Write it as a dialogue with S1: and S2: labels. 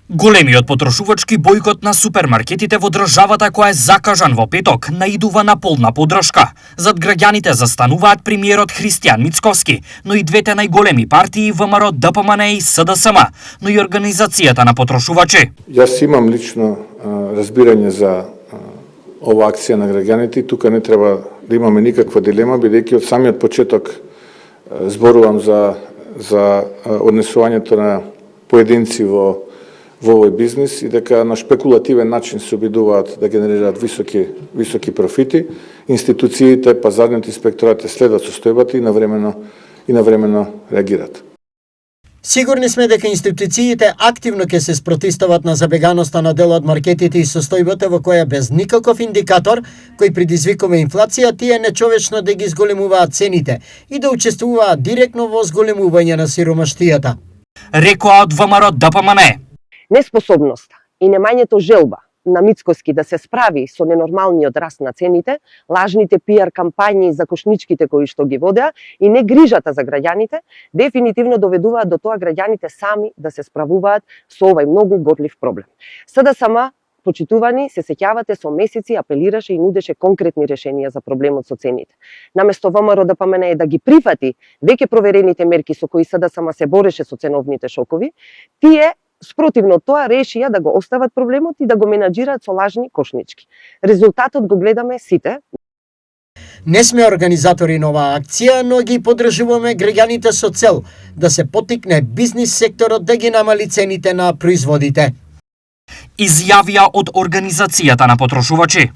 S1: Големиот потрошувачки бојкот на супермаркетите во државата која е закажан во петок наидува на полна поддршка. Зад граѓаните застануваат премиерот Христијан Мицковски, но и двете најголеми партии ВМРО, ДПМН и СДСМ, но и организацијата на потрошувачи.
S2: Јас имам лично разбирање за ова акција на граѓаните и тука не треба да имаме никаква дилема, бидејќи од самиот почеток зборувам за однесувањето на поединци во овој бизнис и дека на шпекулативен начин се обидуваат да генерираат високи профити. Институциите, пазарните инспекторати следат состојбата и навремено реагираат.
S3: Сигурни сме дека институциите активно ќе се спротивстават на забеганоста на дел од маркетите и состојбата во која без никаков индикатор кој предизвикува инфлација, тие нечовечно да ги зголемуваат цените и да учествуваат директно во зголемување на сиромаштијата.
S1: Рекоа од ВМРО ДПМН.
S4: Неспособноста и немањето желба на Мицковски да се справи со ненормалниот раст на цените, лажните пиар кампањи за кошничките кои што ги водеа и не грижата за граѓаните, дефинитивно доведуваат до тоа граѓаните сами да се справуваат со овај многу горлив проблем. СДСМ, почитувани, се сеќавате, со месеци апелираше и нудеше конкретни решенија за проблемот со цените. Наместо ВМРО ДПМН да ги прифати веќе проверените мерки со кои СДСМ се бореше со ценовните шокови, тие спротивно тоа решија да го остават проблемот и да го менаџираат со лажни кошнички. Резултатот го гледаме сите.
S3: Не сме организатори на оваа акција, но ги поддржуваме граѓаните со цел да се поттикне бизнис секторот да ги намали цените на производите.
S1: Изјавија од организацијата на потрошувачи.